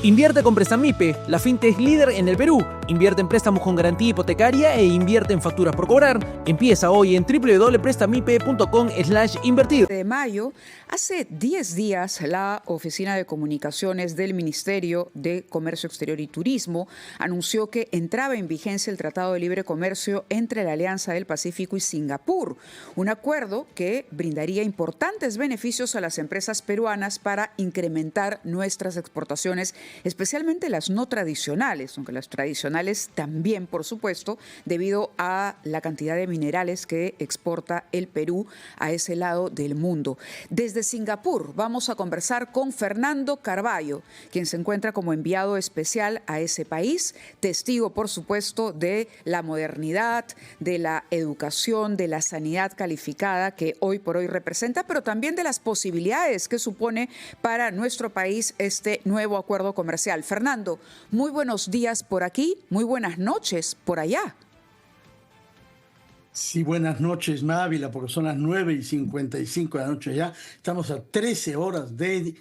Invierte con Prestamipe, la fintech líder en el Perú. Invierte en préstamos con garantía hipotecaria e invierte en facturas por cobrar. Empieza hoy en www.prestamipe.com/invertir. De mayo, hace 10 días, la Oficina de Comunicaciones del Ministerio de Comercio Exterior y Turismo anunció que entraba en vigencia el Tratado de Libre Comercio entre la Alianza del Pacífico y Singapur, un acuerdo que brindaría importantes beneficios a las empresas peruanas para incrementar nuestras exportaciones, especialmente las no tradicionales, aunque las tradicionales también, por supuesto, debido a la cantidad de minerales que exporta el Perú a ese lado del mundo. Desde Singapur vamos a conversar con Fernando Carballo, quien se encuentra como enviado especial a ese país, testigo, por supuesto, de la modernidad, de la educación, de la sanidad calificada que hoy por hoy representa, pero también de las posibilidades que supone para nuestro país este nuevo acuerdo comercial. Fernando, muy buenos días por aquí, muy buenas noches por allá. Sí, buenas noches, Mávila, porque son las 9:55 de la noche ya. Estamos a 13 horas de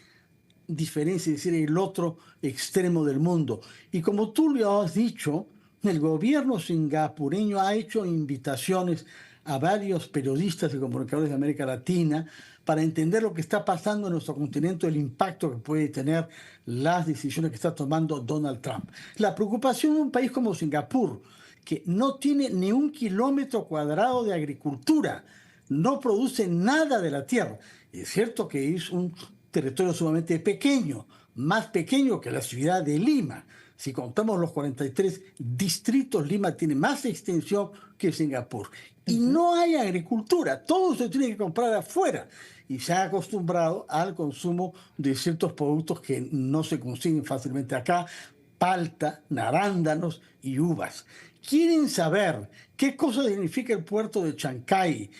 diferencia, es decir, el otro extremo del mundo. Y como tú lo has dicho, el gobierno singapureño ha hecho invitaciones a varios periodistas y comunicadores de América Latina para entender lo que está pasando en nuestro continente, el impacto que puede tener las decisiones que está tomando Donald Trump. La preocupación de un país como Singapur, que no tiene ni 1 kilómetro cuadrado de agricultura, no produce nada de la tierra. Es cierto que es un territorio sumamente pequeño, más pequeño que la ciudad de Lima. Si contamos los 43 distritos, Lima tiene más extensión que Singapur. Y no hay agricultura, todo se tiene que comprar afuera. Y se ha acostumbrado al consumo de ciertos productos que no se consiguen fácilmente acá: palta, arándanos y uvas. Quieren saber qué cosa significa el puerto de Chancay,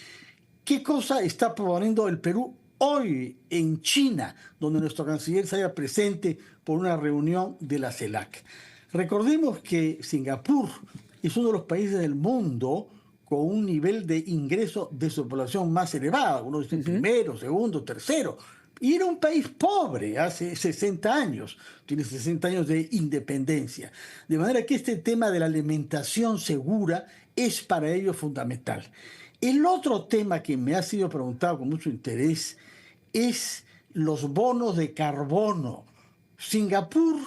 qué cosa está proponiendo el Perú hoy en China, donde nuestro canciller se halla presente por una reunión de la CELAC. Recordemos que Singapur es uno de los países del mundo con un nivel de ingreso de su población más elevado. Uno dice primero, segundo, tercero. Y era un país pobre hace 60 años, tiene 60 años de independencia. De manera que este tema de la alimentación segura es para ellos fundamental. El otro tema que me ha sido preguntado con mucho interés es los bonos de carbono. Singapur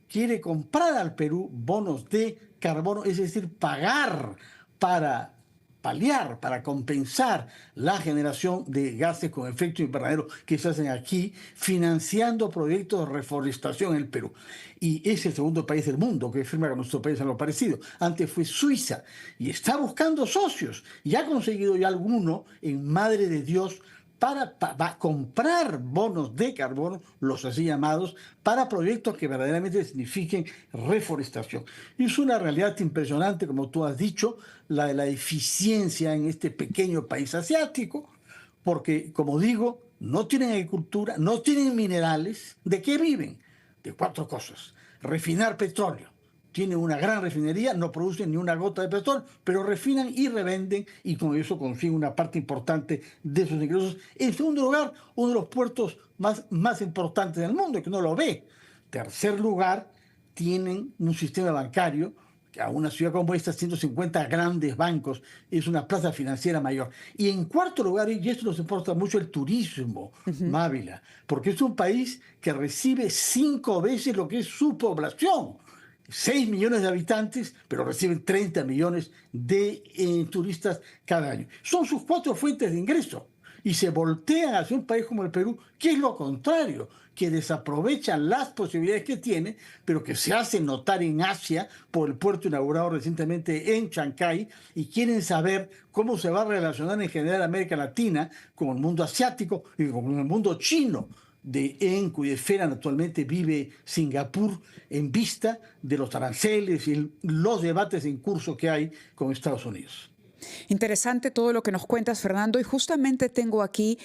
quiere comprar al Perú bonos de carbono, es decir, pagar para paliar, para compensar la generación de gases con efecto invernadero que se hacen aquí, financiando proyectos de reforestación en el Perú. Y es el segundo país del mundo que firma con nuestro país en lo parecido. Antes fue Suiza y está buscando socios y ha conseguido ya alguno en Madre de Dios para comprar bonos de carbono, los así llamados, para proyectos que verdaderamente signifiquen reforestación. Y es una realidad impresionante, como tú has dicho, la de la eficiencia en este pequeño país asiático, porque, como digo, no tienen agricultura, no tienen minerales. ¿De qué viven? De 4 cosas: refinar petróleo. Tienen una gran refinería, no producen ni una gota de petróleo, pero refinan y revenden y con eso consiguen una parte importante de sus ingresos. En segundo lugar, uno de los puertos más importantes del mundo, que no lo ve. Tercer lugar, tienen un sistema bancario, que a una ciudad como esta, 150 grandes bancos, es una plaza financiera mayor. Y en cuarto lugar, y esto nos importa mucho, el turismo, Mávila, porque es un país que recibe 5 veces lo que es su población. 6 millones de habitantes, pero reciben 30 millones de turistas cada año. Son sus 4 fuentes de ingreso. Y se voltean hacia un país como el Perú, que es lo contrario, que desaprovechan las posibilidades que tiene, pero que se hacen notar en Asia por el puerto inaugurado recientemente en Chancay, y quieren saber cómo se va a relacionar en general América Latina con el mundo asiático y con el mundo chino, en cuya esfera actualmente vive Singapur, en vista de los aranceles y los debates en curso que hay con Estados Unidos. Interesante todo lo que nos cuentas, Fernando, y justamente tengo aquí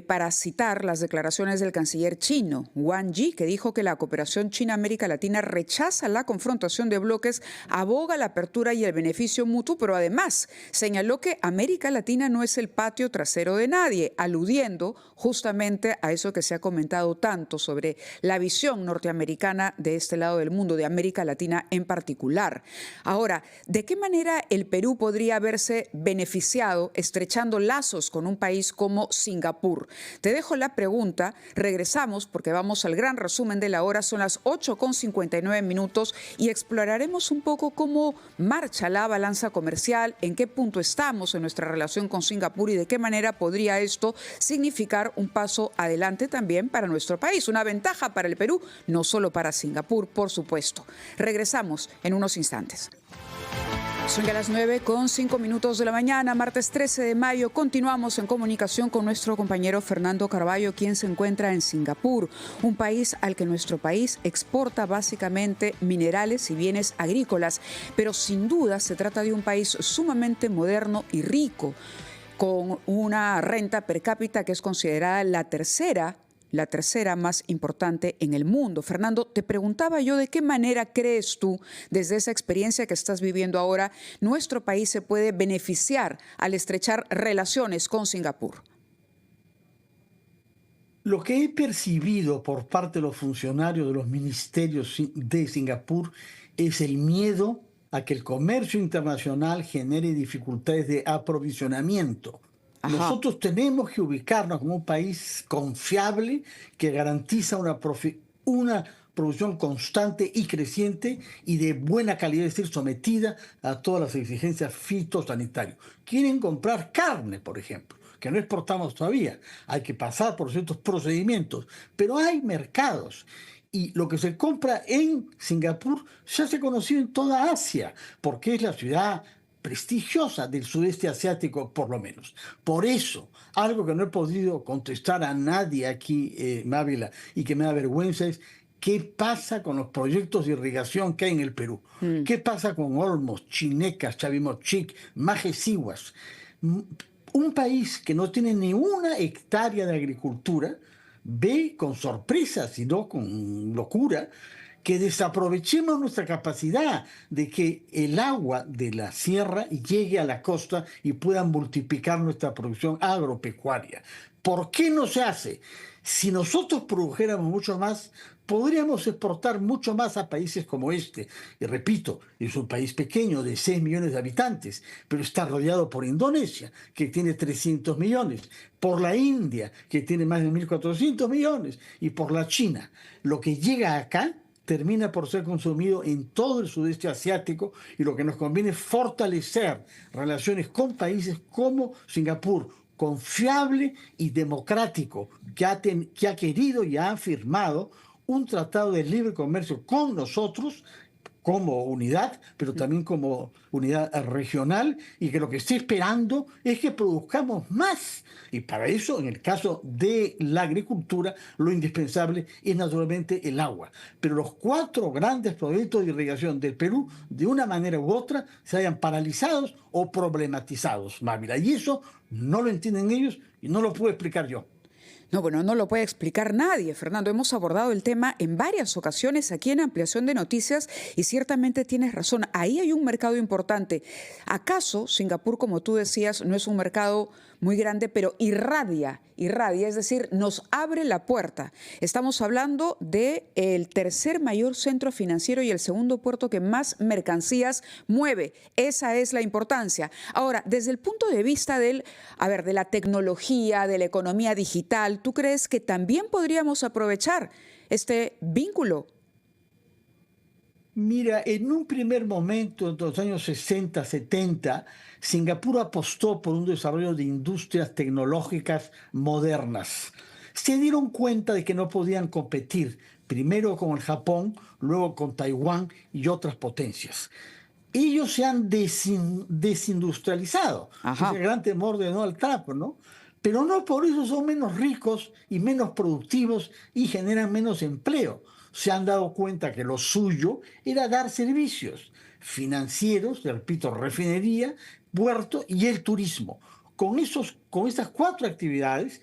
para citar las declaraciones del canciller chino, Wang Yi, que dijo que la cooperación China-América Latina rechaza la confrontación de bloques, aboga la apertura y el beneficio mutuo, pero además señaló que América Latina no es el patio trasero de nadie, aludiendo justamente a eso que se ha comentado tanto sobre la visión norteamericana de este lado del mundo, de América Latina en particular. Ahora, ¿de qué manera el Perú podría verse beneficiado estrechando lazos con un país como Singapur? Te dejo la pregunta, regresamos porque vamos al gran resumen de la hora, son las 8:59 y exploraremos un poco cómo marcha la balanza comercial, en qué punto estamos en nuestra relación con Singapur y de qué manera podría esto significar un paso adelante también para nuestro país, una ventaja para el Perú, no solo para Singapur, por supuesto. Regresamos en unos instantes. Son ya las 9:05 de la mañana, martes 13 de mayo. Continuamos en comunicación con nuestro compañero Fernando Carballo, quien se encuentra en Singapur, un país al que nuestro país exporta básicamente minerales y bienes agrícolas, pero sin duda se trata de un país sumamente moderno y rico, con una renta per cápita que es considerada la tercera más importante en el mundo. Fernando, te preguntaba yo de qué manera crees tú, desde esa experiencia que estás viviendo ahora, nuestro país se puede beneficiar al estrechar relaciones con Singapur. Lo que he percibido por parte de los funcionarios de los ministerios de Singapur es el miedo a que el comercio internacional genere dificultades de aprovisionamiento. Ajá. Nosotros tenemos que ubicarnos como un país confiable que garantiza una producción constante y creciente y de buena calidad, es decir, sometida a todas las exigencias fitosanitarias. Quieren comprar carne, por ejemplo, que no exportamos todavía. Hay que pasar por ciertos procedimientos, pero hay mercados. Y lo que se compra en Singapur ya se ha conocido en toda Asia, porque es la ciudad prestigiosa del sudeste asiático, por lo menos. Por eso, algo que no he podido contestar a nadie aquí, Mávila, y que me da vergüenza es qué pasa con los proyectos de irrigación que hay en el Perú. ¿Qué pasa con Olmos, Chinecas, Chavimochic, Majesihuas? Un país que no tiene ni una hectárea de agricultura ve con sorpresa, si no con locura, que desaprovechemos nuestra capacidad de que el agua de la sierra llegue a la costa y pueda multiplicar nuestra producción agropecuaria. ¿Por qué no se hace? Si nosotros produjéramos mucho más, podríamos exportar mucho más a países como este. Y repito, es un país pequeño de 6 millones de habitantes, pero está rodeado por Indonesia, que tiene 300 millones, por la India, que tiene más de 1.400 millones, y por la China. Lo que llega acá termina por ser consumido en todo el sudeste asiático y lo que nos conviene es fortalecer relaciones con países como Singapur, confiable y democrático, que ha querido y ha firmado un tratado de libre comercio con nosotros como unidad, pero también como unidad regional, y que lo que está esperando es que produzcamos más. Y para eso, en el caso de la agricultura, lo indispensable es naturalmente el agua. Pero los 4 grandes proyectos de irrigación del Perú, de una manera u otra, se hayan paralizados o problematizados, Mávila. Y eso no lo entienden ellos y no lo puedo explicar yo. No, bueno, no lo puede explicar nadie, Fernando. Hemos abordado el tema en varias ocasiones aquí en Ampliación de Noticias y ciertamente tienes razón. Ahí hay un mercado importante. ¿Acaso Singapur, como tú decías, no es un mercado muy grande, pero irradia, es decir, nos abre la puerta? Estamos hablando del tercer mayor centro financiero y el segundo puerto que más mercancías mueve. Esa es la importancia. Ahora, desde el punto de vista de la tecnología, de la economía digital, ¿tú crees que también podríamos aprovechar este vínculo? Mira, en un primer momento, en los años 60, 70, Singapur apostó por un desarrollo de industrias tecnológicas modernas. Se dieron cuenta de que no podían competir, primero con el Japón, luego con Taiwán y otras potencias. Ellos se han desindustrializado. Ajá. Es el gran temor de Donald Trump, ¿no? Pero no por eso son menos ricos y menos productivos y generan menos empleo. Se han dado cuenta que lo suyo era dar servicios. financieros, repito, refinería, puerto y el turismo. Con estas 4 actividades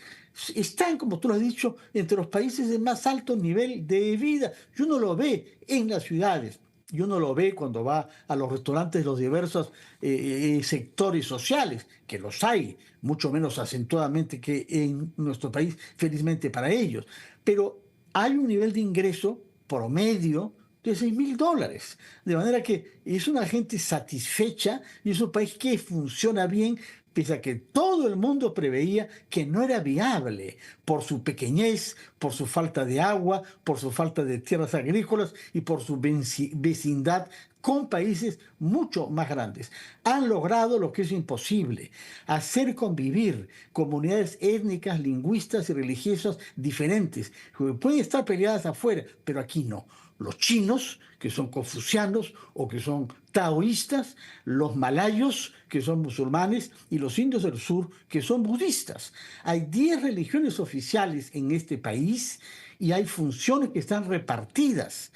están, como tú lo has dicho, entre los países de más alto nivel de vida. Y uno lo ve en las ciudades. Y uno lo ve cuando va a los restaurantes de los diversos sectores sociales, que los hay, mucho menos acentuadamente que en nuestro país, felizmente para ellos. Pero hay un nivel de ingreso promedio de $6.000. De manera que es una gente satisfecha y es un país que funciona bien, pese a que todo el mundo preveía que no era viable por su pequeñez, por su falta de agua, por su falta de tierras agrícolas y por su vecindad con países mucho más grandes. Han logrado lo que es imposible, hacer convivir comunidades étnicas, lingüistas y religiosas diferentes. Pueden estar peleadas afuera, pero aquí no. Los chinos, que son confucianos o que son taoístas, los malayos, que son musulmanes, y los indios del sur, que son budistas. Hay 10 religiones oficiales en este país y hay funciones que están repartidas.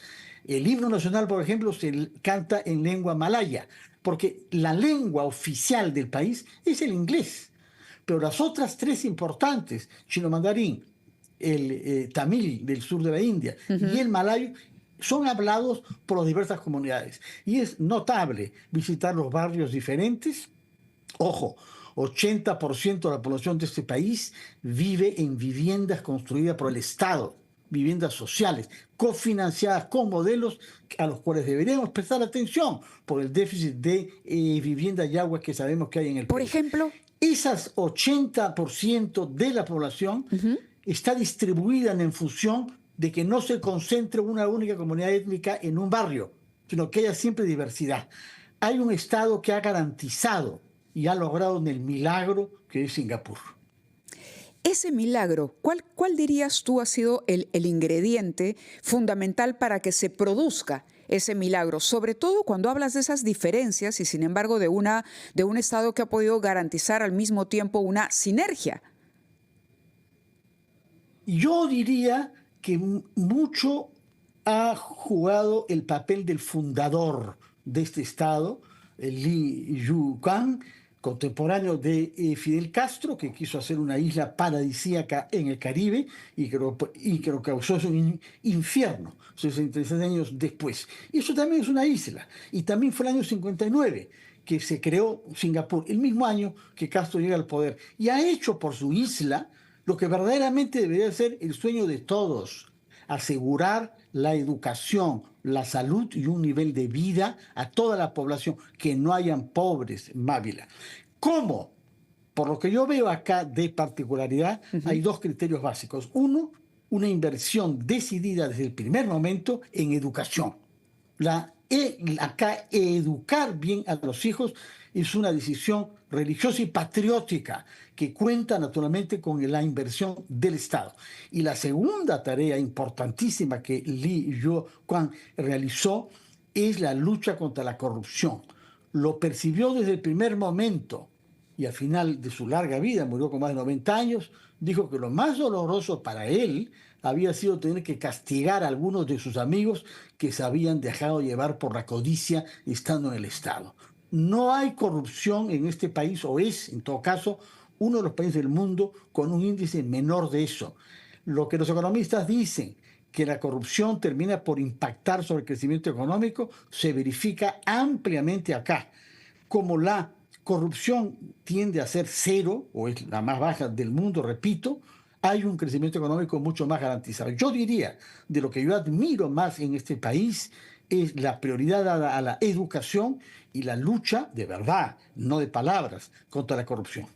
El himno nacional, por ejemplo, se canta en lengua malaya, porque la lengua oficial del país es el inglés. Pero las otras 3 importantes, chino mandarín, el tamil del sur de la India y el malayo, son hablados por las diversas comunidades. Y es notable visitar los barrios diferentes. Ojo, 80% de la población de este país vive en viviendas construidas por el Estado, viviendas sociales, cofinanciadas con modelos a los cuales deberíamos prestar atención por el déficit de vivienda y agua que sabemos que hay en el país. Por ejemplo, esas 80% de la población está distribuida en función de que no se concentre una única comunidad étnica en un barrio, sino que haya siempre diversidad. Hay un Estado que ha garantizado y ha logrado en el milagro que es Singapur. ese milagro, ¿cuál dirías tú ha sido el ingrediente fundamental para que se produzca ese milagro? Sobre todo cuando hablas de esas diferencias y sin embargo de un Estado que ha podido garantizar al mismo tiempo una sinergia. Yo diría que mucho ha jugado el papel del fundador de este Estado, Lee Yuan, contemporáneo de Fidel Castro, que quiso hacer una isla paradisíaca en el Caribe y que lo causó un infierno 66 años después. Y eso también es una isla. Y también fue el año 59 que se creó Singapur, el mismo año que Castro llega al poder. Y ha hecho por su isla lo que verdaderamente debería ser el sueño de todos: asegurar la educación, la salud y un nivel de vida a toda la población, que no hayan pobres en Mávila. ¿Cómo? Por lo que yo veo acá de particularidad, hay 2 criterios básicos. Uno, una inversión decidida desde el primer momento en educación. Acá educar bien a los hijos es una decisión religiosa y patriótica que cuenta naturalmente con la inversión del Estado. Y la segunda tarea importantísima que Lee Yuan realizó es la lucha contra la corrupción. Lo percibió desde el primer momento y al final de su larga vida, murió con más de 90 años, dijo que lo más doloroso para él había sido tener que castigar a algunos de sus amigos que se habían dejado llevar por la codicia estando en el Estado. No hay corrupción en este país, o es, en todo caso, uno de los países del mundo con un índice menor de eso. Lo que los economistas dicen, que la corrupción termina por impactar sobre el crecimiento económico, se verifica ampliamente acá. Como la corrupción tiende a ser 0, o es la más baja del mundo, repito, hay un crecimiento económico mucho más garantizado. Yo diría, de lo que yo admiro más en este país, es la prioridad dada a la educación y la lucha de verdad, no de palabras, contra la corrupción.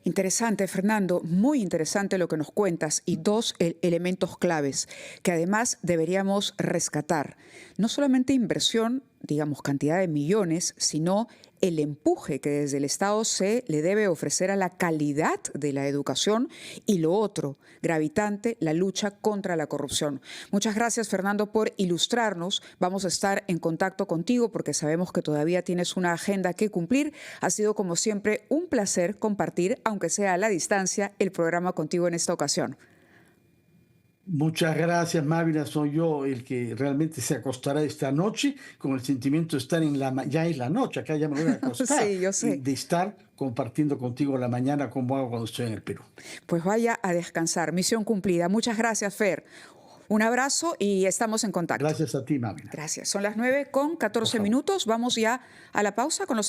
Interesante, Fernando, muy interesante lo que nos cuentas y 2 elementos claves que además deberíamos rescatar. No solamente inversión, digamos, cantidad de millones, sino el empuje que desde el Estado se le debe ofrecer a la calidad de la educación y lo otro, gravitante, la lucha contra la corrupción. Muchas gracias, Fernando, por ilustrarnos. Vamos a estar en contacto contigo porque sabemos que todavía tienes una agenda que cumplir. Ha sido, como siempre, un placer compartir, aunque sea a la distancia, el programa contigo en esta ocasión. Muchas gracias, Mávila. Soy yo el que realmente se acostará esta noche con el sentimiento de estar ya es la noche, acá ya me voy a acostar, Sí, yo y sé. de estar compartiendo contigo la mañana como hago cuando estoy en el Perú. Pues vaya a descansar. Misión cumplida. Muchas gracias, Fer. Un abrazo y estamos en contacto. Gracias a ti, Mávila. Gracias. Son las 9:14 favor. minutos. Vamos ya a la pausa con los